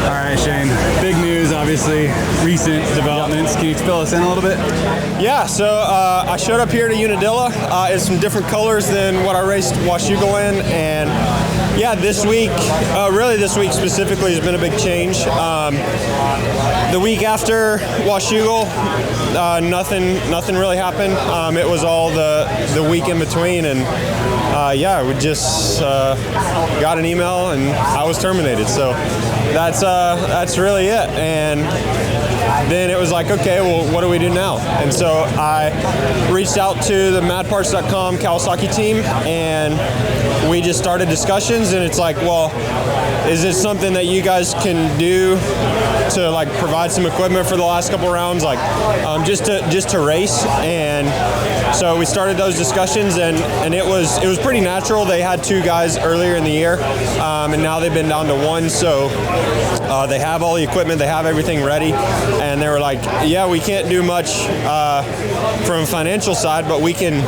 All right, Shane. Big news, obviously. Recent developments. Can you fill us in a little bit? Yeah, so I showed up here to Unadilla. It's some different colors than what I raced Washougal in, and yeah, this week, really this week specifically, has been a big change. The week after Washougal, nothing really happened. It was all the week in between, and yeah, we just got an email and I was terminated. So that's really it. And then it was like, okay, well, what do we do now? And so I reached out to the madparts.com Kawasaki team, and we just started discussions, and it's like, well, is this something that you guys can do to like provide some equipment for the last couple rounds, like just to race? And so we started those discussions, and it was pretty natural. They had 2 guys earlier in the year, and now they've been down to 1. So they have all the equipment, they have everything ready, and they were like, yeah, we can't do much from a financial side, but we can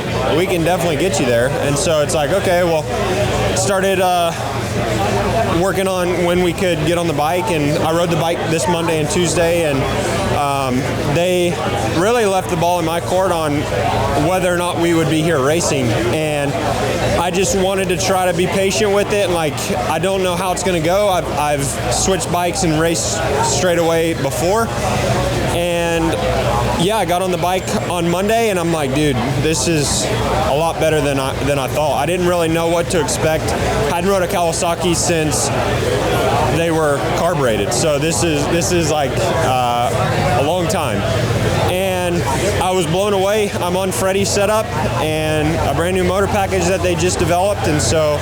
definitely get you there. And so it's like, okay, well, started working on when we could get on the bike, and I rode the bike this Monday and Tuesday, and they really left the ball in my court on whether or not we would be here racing. And I just wanted to try to be patient with it, and like, I don't know how it's going to go. I've switched bikes and raced straight away before, and yeah, I got on the bike on Monday, and I'm like, dude, this is a lot better than I thought. I didn't really know what to expect. I hadn't rode a Kawasaki since they were carbureted, so this is like a long time. And I was blown away. I'm on Freddie's setup and a brand new motor package that they just developed, and so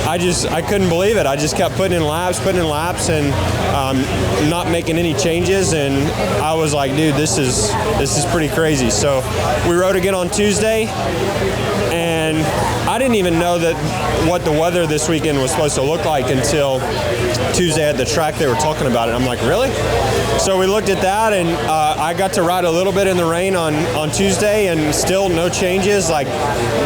I couldn't believe it. I just kept putting in laps, and not making any changes, and I was like, dude, this is pretty crazy. So we rode again on Tuesday, and I didn't even know what the weather this weekend was supposed to look like until Tuesday at the track. They were talking about it. I'm like, really? So we looked at that, and I got to ride a little bit in the rain on Tuesday, and still no changes. Like,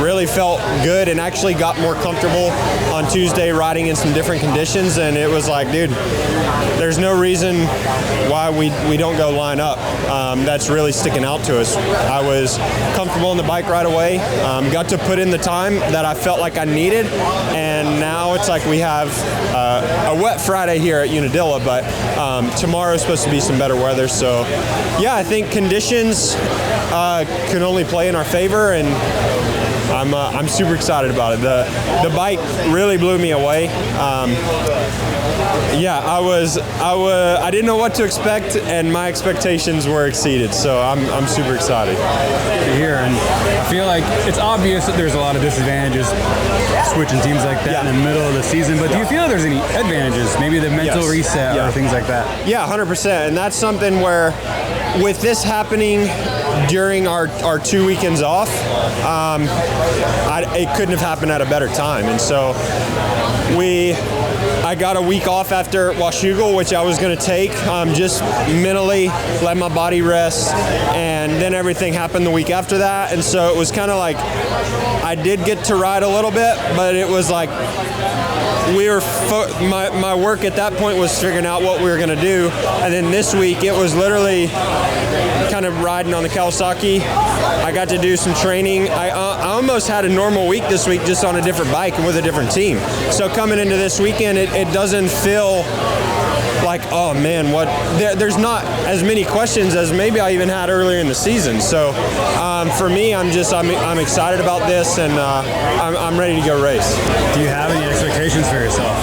really felt good, and actually got more comfortable on Tuesday riding in some different conditions. And it was like, dude, there's no reason why we don't go line up. That's really sticking out to us. I was comfortable on the bike right away. Got to put in the time that I felt like I needed, and now it's like we have a wet Friday here at Unadilla, but tomorrow is supposed to be some better weather. So yeah, I think conditions can only play in our favor, and I'm super excited about it. The bike really blew me away. Yeah, I didn't know what to expect, and my expectations were exceeded. So I'm super excited to hear. And I feel like it's obvious that there's a lot of disadvantages switching teams like that in the middle of the season. But do you feel there's any advantages? Maybe the mental reset or things like that? Yeah, 100%. And that's something where, with this happening during our 2 weekends off, it couldn't have happened at a better time. And so I got a week off after Washougal, which I was going to take, just mentally let my body rest, and then everything happened the week after that. And so it was kind of like I did get to ride a little bit, but it was like my work at that point was figuring out what we were going to do. And then this week it was literally kind of riding on the Kawasaki. I got to do some training. I almost had a normal week this week, just on a different bike and with a different team. So coming into this weekend, it doesn't feel like, oh man, there's not as many questions as maybe I even had earlier in the season. So for me, I'm excited about this, and I'm ready to go race. Do you have any expectations for yourself?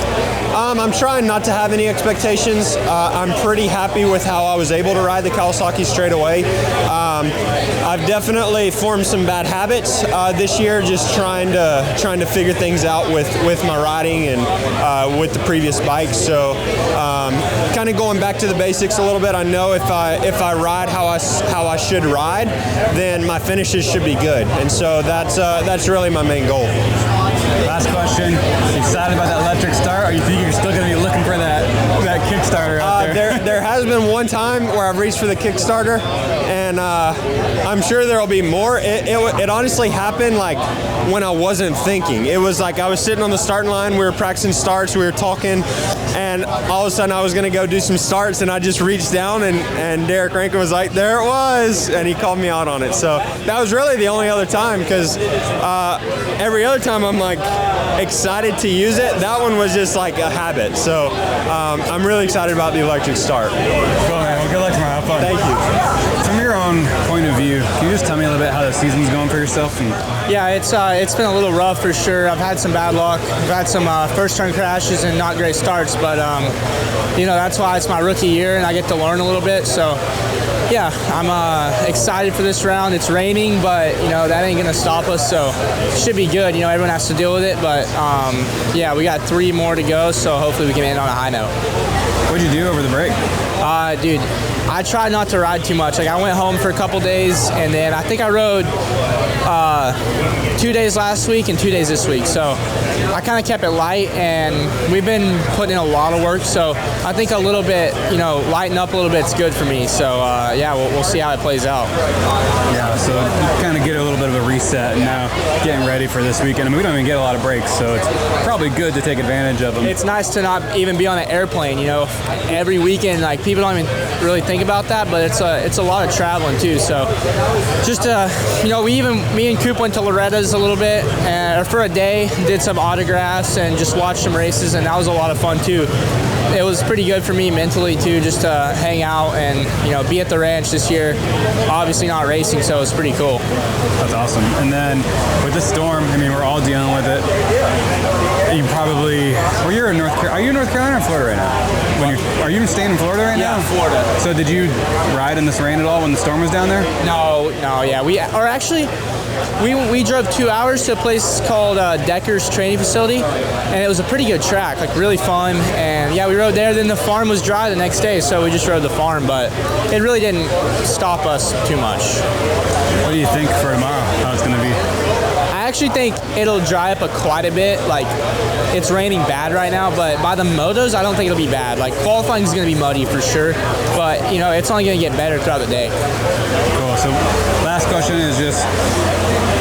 I'm trying not to have any expectations. I'm pretty happy with how I was able to ride the Kawasaki straight away. I've definitely formed some bad habits this year, just trying to figure things out with my riding and with the previous bike. So kind of going back to the basics a little bit. I know if I ride how I should ride, then my finishes should be good. And so that's really my main goal. Last question. Excited about that electric start, or you think you're still going to be looking for that Kickstarter out there? There has been one time where I've reached for the Kickstarter, and and I'm sure there'll be more. It honestly happened like when I wasn't thinking. It was like I was sitting on the starting line, we were practicing starts, we were talking, and all of a sudden I was gonna go do some starts, and I just reached down, and Derek Rankin was like, there it was, and he called me out on it. So that was really the only other time, because every other time I'm like excited to use it. That one was just like a habit. So I'm really excited about the electric start. Cool, man. Well, good luck tomorrow. Have fun. Thank you. From your own point of view, can you just tell me a little bit how the season's going for yourself? Yeah, it's been a little rough for sure. I've had some bad luck. I've had some first turn crashes and not great starts, but that's why it's my rookie year and I get to learn a little bit. So yeah, I'm excited for this round. It's raining, but that ain't gonna stop us, so it should be good. Everyone has to deal with it, but yeah, we got 3 more to go, so hopefully we can end on a high note. What'd you do over the break? Dude, I tried not to ride too much. Like, I went home for a couple days, and then I think I rode 2 days last week and 2 days this week. So I kind of kept it light, and we've been putting in a lot of work. So I think a little bit, lighten up a little bit is good for me. So yeah, we'll see how it plays out. Yeah, so kind of get a little bit of a reset, and now getting ready for this weekend. I mean, we don't even get a lot of breaks, so it's probably good to take advantage of them. It's nice to not even be on an airplane. Every weekend, like, people don't even really think about that, but it's a lot of traveling too. So just me and Coop went to Loretta's a little bit for a day, did some autographs and just watched some races, and that was a lot of fun too. It was pretty good for me mentally too, just to hang out and be at the ranch this year. Obviously not racing, so it's pretty cool. That's awesome. And then with the storm, I mean, we're all dealing with it. You probably, well, you're in North Carolina. Are you in North Carolina or Florida right now? Are you staying in Florida right now? Yeah, Florida. So did you ride in this rain at all when the storm was down there? No, yeah. We drove 2 hours to a place called Decker's Training Facility, and it was a pretty good track, like really fun. And yeah, we rode there. Then the farm was dry the next day, so we just rode the farm, but it really didn't stop us too much. What do you think for tomorrow, how it's going to be? I actually think it'll dry up quite a bit. Like, it's raining bad right now, but by the motos, I don't think it'll be bad. Like, qualifying is going to be muddy for sure, but it's only going to get better throughout the day. Cool. So last question is just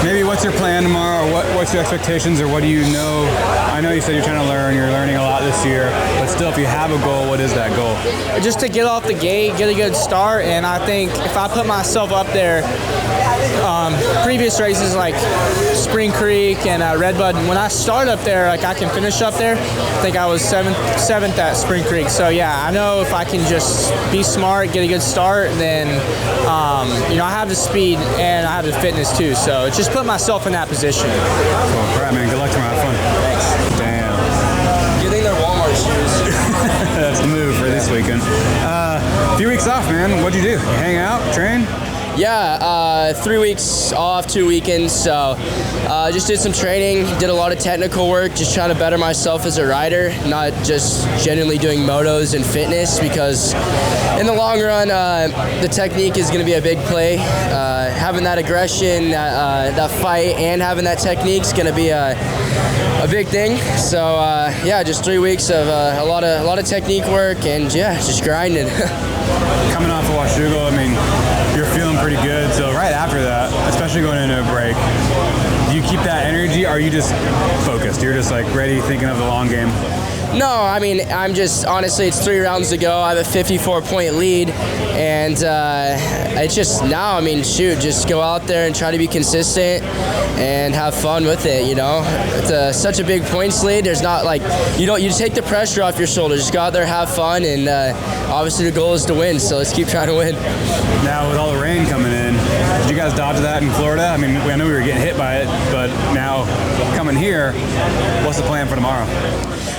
maybe what's your plan tomorrow? What's your expectations, or what do you know? I know you said you're trying to learn. You're learning a lot this year, but still, if you have a goal, what is that goal? Just to get off the gate, get a good start, and I think if I put myself up there, previous races like Spring Creek and Redbud, when I start up there, like, I can finish up there. I think I was seventh at Spring Creek. So yeah, I know if I can just be smart, get a good start, then I have the speed and I have the fitness too. So it's just put myself in that position. Cool. All right, man. Good luck tomorrow. Have fun. Thanks. Damn. Do you think they're Walmart shoes? That's the move for this weekend. A few weeks off, man. What'd you do? You hang out, train? Yeah, 3 weeks off, 2 weekends, so just did some training, did a lot of technical work, just trying to better myself as a rider, not just genuinely doing motos and fitness, because in the long run, the technique is going to be a big play. Having that aggression, that fight, and having that technique is going to be a big thing. So yeah, just 3 weeks of a lot of technique work, and yeah, just grinding. Coming off of Washougal, I mean, you're feeling pretty good. So right after that, especially going into a break, do you keep that energy? Or are you just focused? You're just like ready, thinking of the long game? No, I mean, I'm just, honestly, it's 3 rounds to go. I have a 54-point lead, and it's just now, I mean, shoot, just go out there and try to be consistent and have fun with it, It's such a big points lead. There's not like, you take the pressure off your shoulders. Just go out there, have fun, and obviously the goal is to win, so let's keep trying to win. Now, with all the rain coming in, did you guys dodge that in Florida? I mean, I know we were getting hit by it, but now coming here, what's the plan for tomorrow?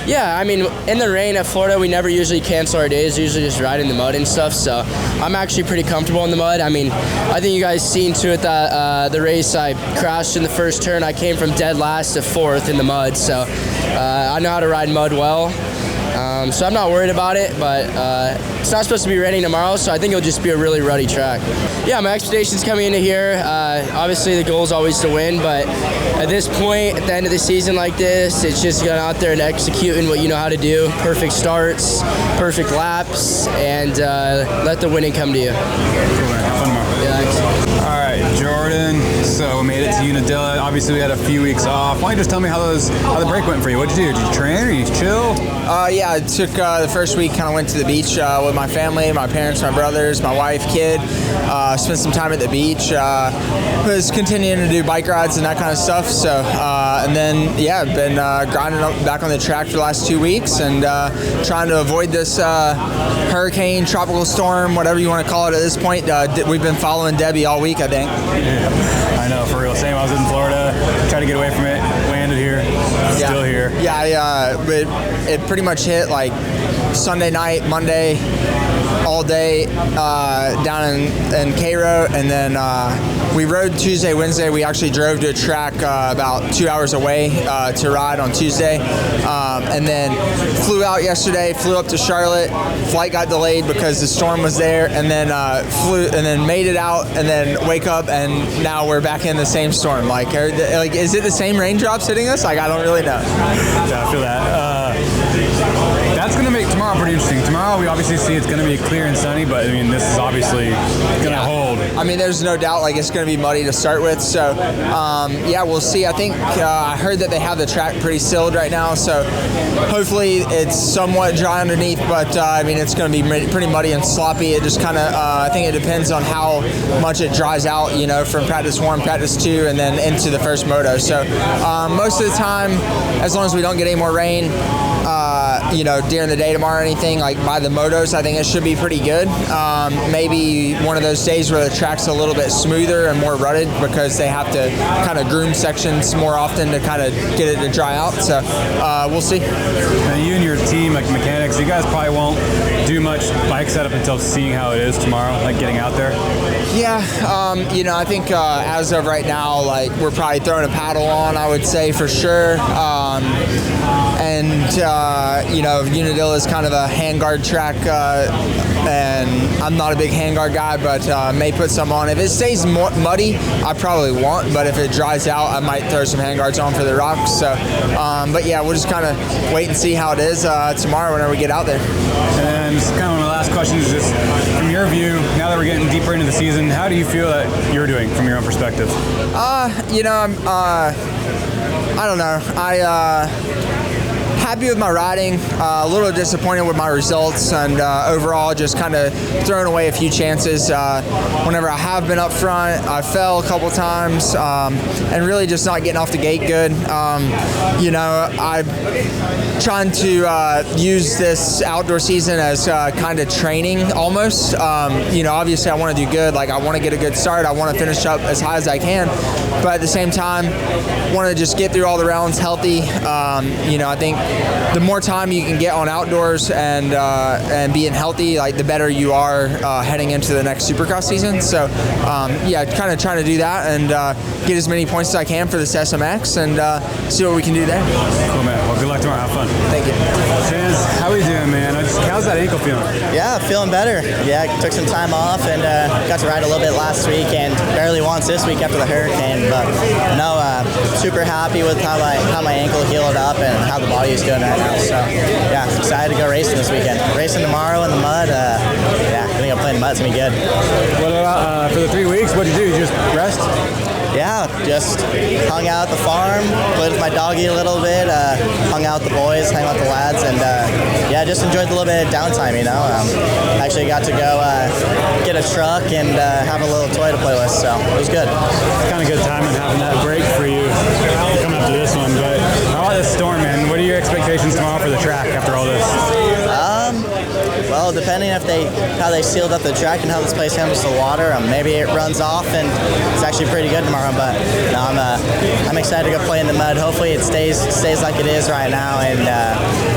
Yeah, I mean, in the rain at Florida, we never usually cancel our days. We usually just ride in the mud and stuff, so I'm actually pretty comfortable in the mud. I mean, I think you guys seen to it that the race I crashed in the first turn. I came from dead last to 4th in the mud, so I know how to ride mud well. So I'm not worried about it, but it's not supposed to be raining tomorrow, so I think it'll just be a really ruddy track. Yeah, my expectations coming into here, obviously the goal is always to win, but at this point, at the end of the season like this, it's just going out there and executing what you know how to do. Perfect starts, perfect laps, and let the winning come to you. Cool, man. Have fun tomorrow. Yeah. Jordan. So we made it to Unadilla. Obviously, we had a few weeks off. Why don't you just tell me how the break went for you? What'd you do? Did you train or you chill? Yeah, I took the first week, kind of went to the beach with my family, my parents, my brothers, my wife, kid. Spent some time at the beach. Was continuing to do bike rides and that kind of stuff. So, and then, yeah, been grinding up back on the track for the last 2 weeks and trying to avoid this hurricane, tropical storm, whatever you want to call it at this point. We've been following Debbie all week, I think. Yeah, I know, for real. Same, I was in Florida, tried to get away from it, landed here, still here. Yeah, it pretty much hit like Sunday night, Monday, all day down in Cairo, and then we rode Tuesday, Wednesday. We actually drove to a track about 2 hours away to ride on Tuesday, and then flew out yesterday. Flew up to Charlotte. Flight got delayed because the storm was there, and then flew and then made it out, and then wake up, and now we're back in the same storm. Like is it the same raindrops hitting us? Like, I don't really know. Yeah, I feel that. That's going to make tomorrow pretty interesting. Tomorrow we obviously see it's going to be clear and sunny, but I mean, this is obviously going to hold. I mean, there's no doubt like it's going to be muddy to start with. So, yeah, we'll see. I think I heard that they have the track pretty sealed right now, so hopefully it's somewhat dry underneath, but I mean, it's going to be pretty muddy and sloppy. It just kind of, I think it depends on how much it dries out, you know, from practice 1, practice 2, and then into the first moto. So most of the time, as long as we don't get any more rain, you know, during the day tomorrow or anything, like by the motos, I think it should be pretty good. Maybe one of those days where the track's a little bit smoother and more rutted because they have to kind of groom sections more often to kind of get it to dry out. So we'll see. Now you and your team, like mechanics, you guys probably won't do much bike setup until seeing how it is tomorrow, like getting out there. Yeah, you know, I think as of right now, like we're probably throwing a paddle on, I would say for sure. And you know, Unadilla is kind of a handguard track, and I'm not a big handguard guy, but may put some on. If it stays muddy, I probably won't, but if it dries out, I might throw some handguards on for the rocks. So, but yeah, we'll just kind of wait and see how it is tomorrow whenever we get out there. And just kind of one of the last questions is just from your view, now that we're getting deeper into the season, how do you feel that you're doing from your own perspective? You know, I don't know. Happy with my riding, a little disappointed with my results, and overall just kind of throwing away a few chances. Whenever I have been up front, I fell a couple times, and really just not getting off the gate good. You know, I'm trying to use this outdoor season as kind of training almost. You know, obviously I want to do good. Like, I want to get a good start. I want to finish up as high as I can, but at the same time, want to just get through all the rounds healthy. You know, I think the more time you can get on outdoors and being healthy, like the better you are heading into the next supercross season. So yeah, kind of trying to do that and get as many points as I can for this SMX and see what we can do there. Cool, man. Well, good luck tomorrow. Have fun. Thank you. Chance, how are you doing, man? How's that ankle feeling? Yeah, feeling better. Yeah, took some time off and got to ride a little bit last week and barely once this week after the hurricane. But no, super happy with how my ankle healed up and how the body is doing right now. So yeah, excited to go racing this weekend. Racing tomorrow in the mud. Yeah, I think I'm playing the mud. It's gonna be good. What about for the 3 weeks? What did you do? You just rest? Yeah, just hung out at the farm, played with my doggy a little bit, hung out with the boys, hung out with the lads, and yeah, just enjoyed a little bit of downtime, you know. Actually got to go get a truck and have a little toy to play with, so it was good. It's kind of good timing having that break for you coming up to this one, but how about this storm, man? What are your expectations tomorrow for the track after all this? Well, depending if how they sealed up the track and how this place handles the water, maybe it runs off and it's actually pretty good tomorrow. But no, I'm excited to go play in the mud. Hopefully it stays like it is right now, and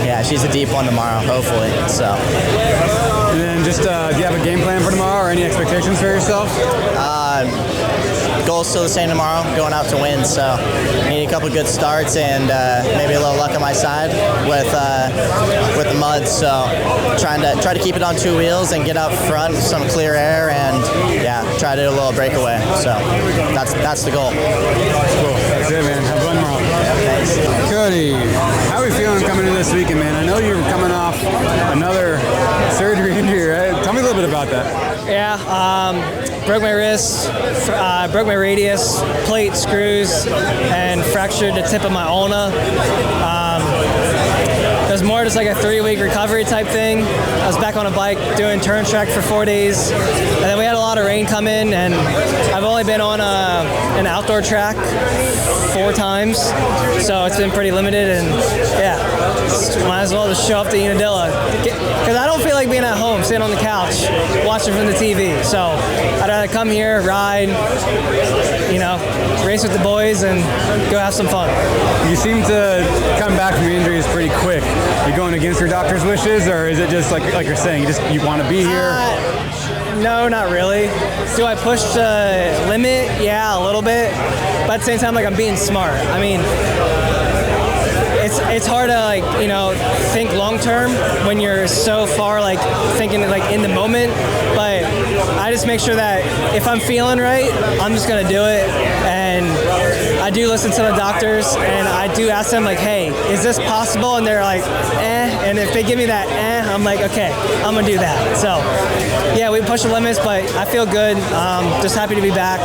yeah, she's a deep one tomorrow. Hopefully. So. And then just do you have a game plan for tomorrow or any expectations for yourself? Goal's still the same tomorrow, going out to win, so need a couple good starts and maybe a little luck on my side with the mud, so try to keep it on 2 wheels and get up front with some clear air and yeah, try to do a little breakaway, so that's the goal. Cool, that's it, man. Have fun tomorrow. Yeah, thanks. Cody, how are we feeling coming into this weekend, man? I know you're coming off another surgery injury, right? Tell me a little bit about that. Yeah, broke my wrist, broke my radius, plate, screws, and fractured the tip of my ulna. It was more just like a 3-week recovery type thing. I was back on a bike doing turn track for 4 days, and then we had a lot of rain come in, and I've only been on an outdoor track 4 times, so it's been pretty limited, and yeah, might as well just show up to Unadilla, because I don't feel like being at home, sitting on the couch, watching from the TV, so I'd rather come here, ride, race with the boys, and go have some fun. You seem to come back from your injuries pretty quick. You going against your doctor's wishes, or is it just like you're saying, you want to be here? No, not really. Do I push the limit? Yeah, a little bit. But at the same time, I'm being smart. I mean, it's hard to think long term when you're so far thinking in the moment. But I just make sure that if I'm feeling right, I'm just gonna do it. And I do listen to the doctors, and I do ask them hey, is this possible? And they're like, and if they give me that I'm like, okay, I'm gonna do that. So yeah, we push the limits, but I feel good. Just happy to be back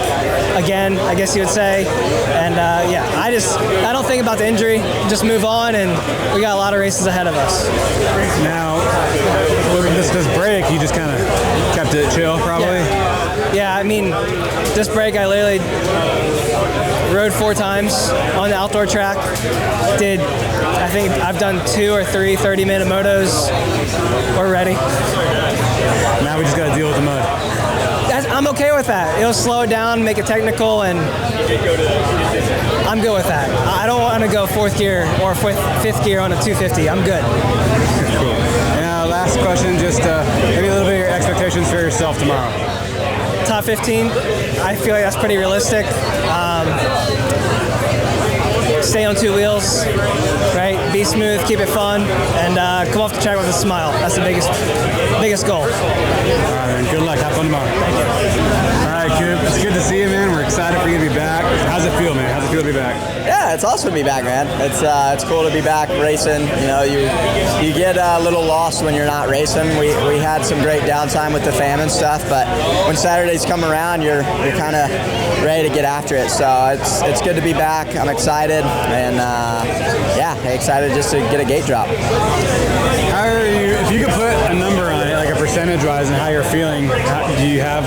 again, I guess you would say. And I don't think about the injury, just move on, and we got a lot of races ahead of us. Now, this break, you just kind of kept it chill, probably? Yeah, I mean, this break, I literally rode 4 times on the outdoor track. I think I've done 2 or 3 30-minute motos. We're ready. Now we just got to deal with the mud. I'm okay with that. It'll slow it down, make it technical, and I'm good with that. I don't want to go 4th gear or 5th gear on a 250. I'm good. Cool. Now, last question, just maybe a little bit of your expectations for yourself tomorrow. Top 15, I feel like that's pretty realistic. Stay on 2 wheels, right? Be smooth, keep it fun, and come off the track with a smile. That's the biggest goal. All right, man. Good luck. Have fun tomorrow. Thank you. All right, Coop. It's good to see you, man. We're excited for you to be back. How's it feel, man? How's it feel to be back? Yeah, it's awesome to be back, man. It's cool to be back racing. You get a little lost when you're not racing. We had some great downtime with the fam and stuff, but when Saturdays come around, you're kind of ready to get after it. So it's good to be back. I'm excited, and excited just to get a gate drop. How are you? If you could put a number on it, like a percentage-wise, and how you're feeling, do you have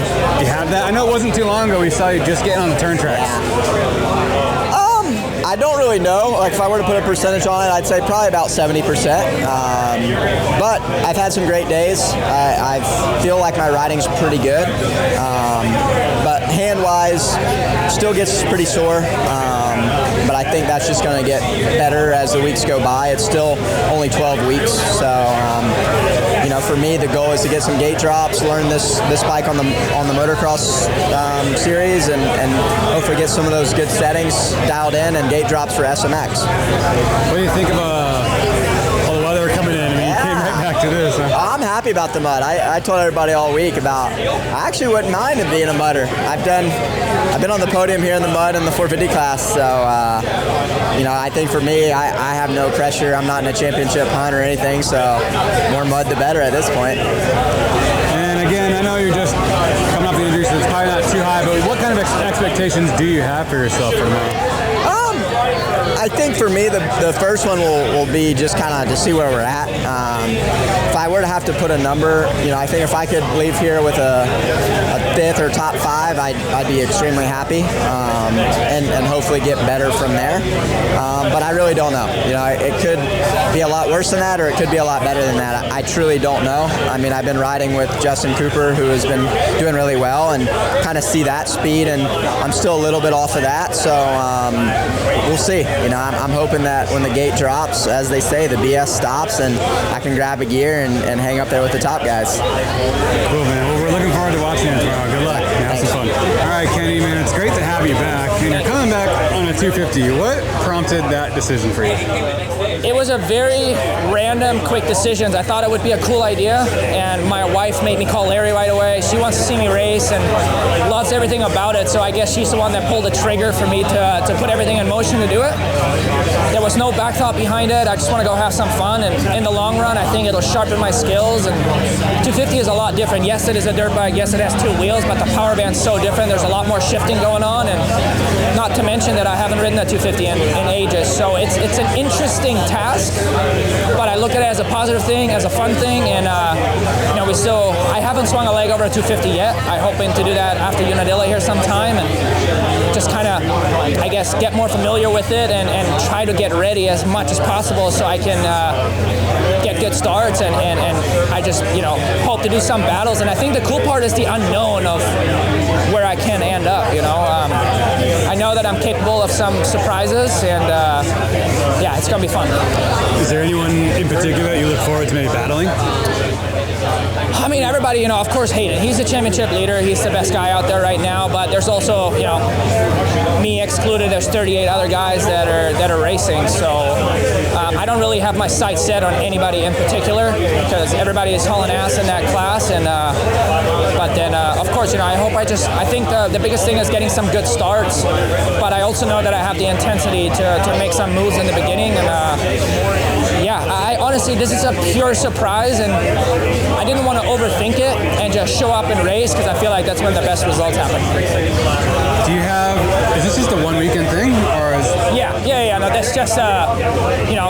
that? I know it wasn't too long ago we saw you just getting on the turn tracks. I don't really know. If I were to put a percentage on it, I'd say probably about 70%. But I've had some great days. I feel like my riding's pretty good. But hand-wise, still gets pretty sore. But I think that's just going to get better as the weeks go by. It's still only 12 weeks. So, for me, the goal is to get some gate drops, learn this bike on the motocross series, and hopefully get some of those good settings dialed in and gate drops for SMX. What do you think of all the weather coming in? I mean, you came right back to this. Huh? I'm happy about the mud. I told everybody all week I actually wouldn't mind being a mudder. I've been on the podium here in the mud in the 450 class, so I think for me, I have no pressure. I'm not in a championship hunt or anything, so more mud the better at this point. And again, I know you're just coming off the injury, so it's probably not too high, but what kind of expectations do you have for yourself for tomorrow? I think for me, the first one will be just kind of to see where we're at. If I were to have to put a number, I think if I could leave here with a 5th or top 5, I'd be extremely happy, and hopefully get better from there. But I really don't know. It could be a lot worse than that, or it could be a lot better than that. I truly don't know. I mean, I've been riding with Cody Cooper, who has been doing really well, and kind of see that speed, and I'm still a little bit off of that. So we'll see. I'm hoping that when the gate drops, as they say, the BS stops, and I can grab a gear and hang up there with the top guys. Cool, man. Well, we're looking forward to watching it tomorrow. Good luck. Have some fun. All right, Kenny, man, it's great to have you back. And you're coming back on a 250. What prompted that decision for you? It was a very random, quick decision. I thought it would be a cool idea, and my wife made me call Larry right away. She wants to see me race and loves everything about it, so I guess she's the one that pulled the trigger for me to put everything in motion to do it. There was no back thought behind it. I just want to go have some fun, and in the long run, I think it'll sharpen my skills. And 250 is a lot different. Yes, it is a dirt bike. Yes, it has 2 wheels, but the power band's so different. There's a lot more shifting going on, and not to mention that I haven't ridden a 250 in ages. So it's an interesting task, but I look at it as a positive thing, as a fun thing, and I haven't swung a leg over a 250 yet. I'm hoping to do that after Unadilla here sometime, and just kind of, I guess, get more familiar with it and try to get ready as much as possible so I can get good starts, and I just, hope to do some battles. And I think the cool part is the unknown of where I can end up, I know that I'm capable of some surprises, and it's going to be fun. Is there anyone in particular that you look forward to maybe battling? I mean, everybody, of course, Haiden. He's the championship leader. He's the best guy out there right now. But there's also, me excluded. There's 38 other guys that are racing. So I don't really have my sights set on anybody in particular because everybody is hauling ass in that class. And but then, of course, I think the biggest thing is getting some good starts. But I also know that I have the intensity to make some moves in the beginning. And I honestly, this is a pure surprise, and I didn't want to overthink it and just show up and race because I feel like that's when the best results happen. Is this just a 1 weekend thing, or is? Yeah. No, that's just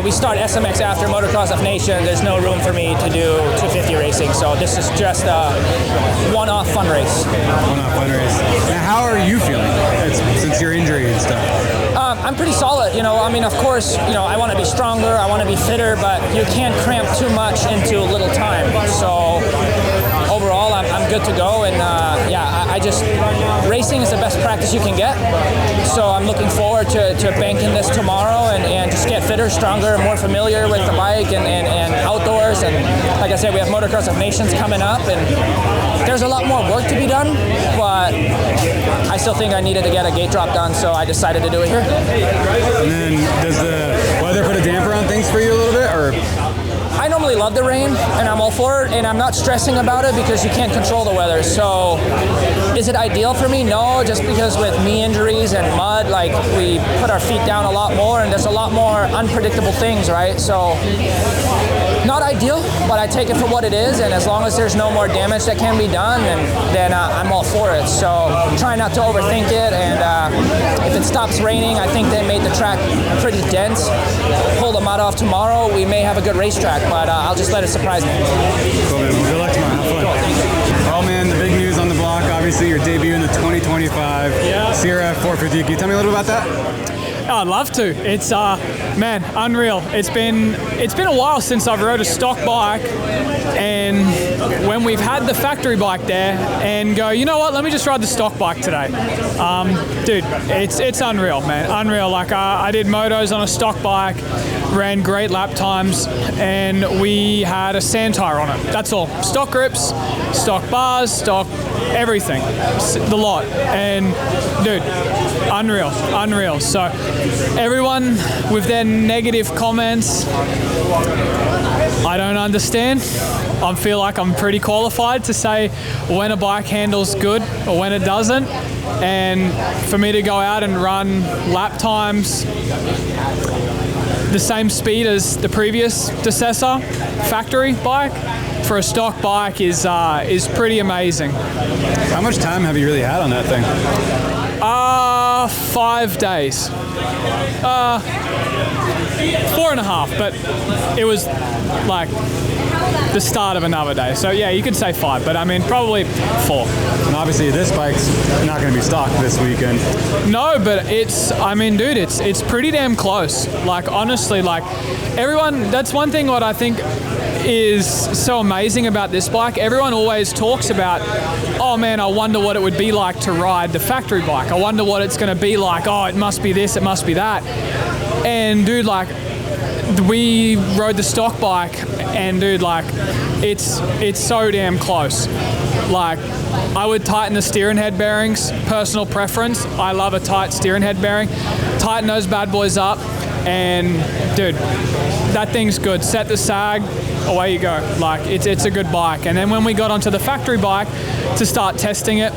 we start SMX after Motocross of Nations. There's no room for me to do 250 racing, so this is just a one-off fun race. One-off fun race. Now, how are you feeling since your injury and stuff? I'm pretty solid. Of course, I want to be stronger. I want to be fitter, but you can't cramp too much into little time. So overall, I'm good to go, and racing is the best practice you can get. So I'm looking forward to banking this tomorrow and just get fitter, stronger, more familiar with the bike and outdoors. And like I said, we have Motocross of Nations coming up, and there's a lot more work to be done, but I still think I needed to get a gate drop done, so I decided to do it here. And then does the weather put a damper on things for you a little bit, or? I normally love the rain, and I'm all for it, and I'm not stressing about it because you can't control the weather. So is it ideal for me? No, just because with knee injuries and mud, we put our feet down a lot more, and there's a lot more unpredictable things, right? So not ideal, but I take it for what it is, and as long as there's no more damage that can be done, then I'm all for it. So try not to overthink it, and if it stops raining, I think they made the track pretty dense. Pull the mud off tomorrow, we may have a good racetrack, but I'll just let it surprise me. Cool, man. Well, good luck tomorrow. Have fun. Cool, well, man, the big news on the block, obviously your debut in the 2025 Sierra 450. Can you tell me a little about that? I'd love to. It's unreal. It's been a while since I've rode a stock bike, and when we've had the factory bike there and go, you know what, let me just ride the stock bike today. Dude, it's unreal, man. Unreal. I did motos on a stock bike, ran great lap times, and we had a sand tire on it. That's all. Stock grips, stock bars, stock everything, the lot. And dude, unreal. So everyone with their negative comments, I don't understand. I feel like I'm pretty qualified to say when a bike handles good or when it doesn't. And for me to go out and run lap times the same speed as the previous decessor factory bike for a stock bike is pretty amazing. How much time have you really had on that thing? 5 days. 4.5, but it was like the start of another day. So yeah, you could say 5, but I mean probably 4. And obviously this bike's not going to be stock this weekend. No, but dude, it's pretty damn close. Honestly, everyone, that's one thing what I think is so amazing about this bike. Everyone always talks about, oh man, I wonder what it would be like to ride the factory bike. I wonder what it's going to be like. Oh, it must be this, it must be that. And dude, we rode the stock bike, and dude, it's so damn close. I would tighten the steering head bearings, personal preference. I love a tight steering head bearing. Tighten those bad boys up, and dude, that thing's good. Set the sag, away you go. Like, it's a good bike. And then when we got onto the factory bike to start testing it,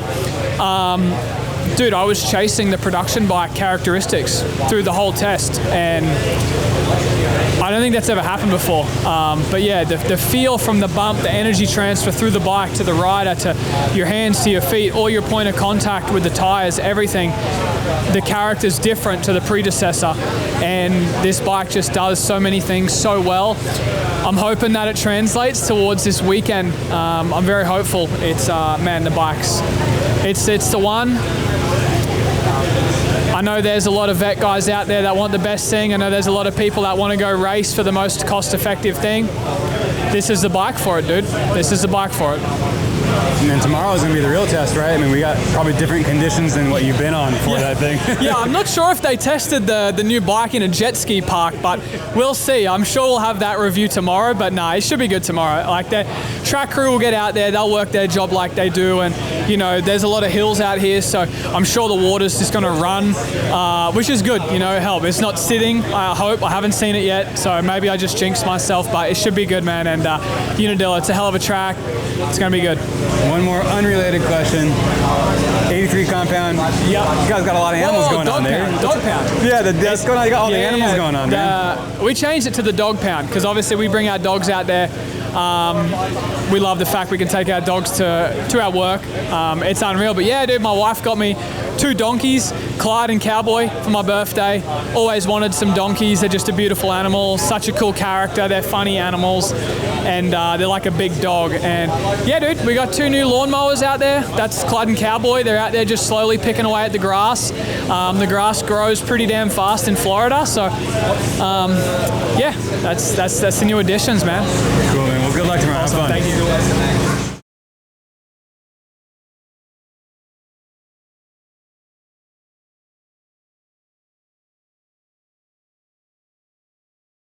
dude, I was chasing the production bike characteristics through the whole test, and I don't think that's ever happened before. But yeah, the feel from the bump, the energy transfer through the bike to the rider, to your hands, to your feet, all your point of contact with the tires, everything, the character's different to the predecessor, and this bike just does so many things so well. I'm hoping that it translates towards this weekend. I'm very hopeful. It's, man, the bike's, it's the one. I know there's a lot of vet guys out there that want the best thing. I know there's a lot of people that want to go race for the most cost-effective thing. This is the bike for it, dude. This is the bike for it. And then tomorrow is going to be the real test, right? I mean, we got probably different conditions than what you've been on for that thing. Yeah, I'm not sure if they tested the new bike in a jet ski park, but we'll see. I'm sure we'll have that review tomorrow, but no, it should be good tomorrow. Like, the track crew will get out there, they'll work their job like they do, and, you know, there's a lot of hills out here, so I'm sure the water's just going to run, which is good, you know, help. It's not sitting, I hope. I haven't seen it yet, so maybe I just jinxed myself, but it should be good, man, and Unadilla, it's a hell of a track. It's going to be good. One more unrelated question. 83 compound. Yeah. You guys got a lot of animals going on there. Dog pound. Yeah, that's going on. You got all the animals going on, man. We changed it to the dog pound because obviously we bring our dogs out there. We love the fact we can take our dogs to our work. It's unreal. But yeah, dude, my wife got me 2 donkeys, Clyde and Cowboy, for my birthday. Always wanted some donkeys. They're just a beautiful animal, such a cool character. They're funny animals, and they're like a big dog. And yeah, dude, we got 2 new lawnmowers out there. That's Clyde and Cowboy. They're out there just slowly picking away at the grass. The grass grows pretty damn fast in Florida, so yeah, that's the new additions, man. Cool, man. Well, good luck tomorrow. Have fun. Thank you.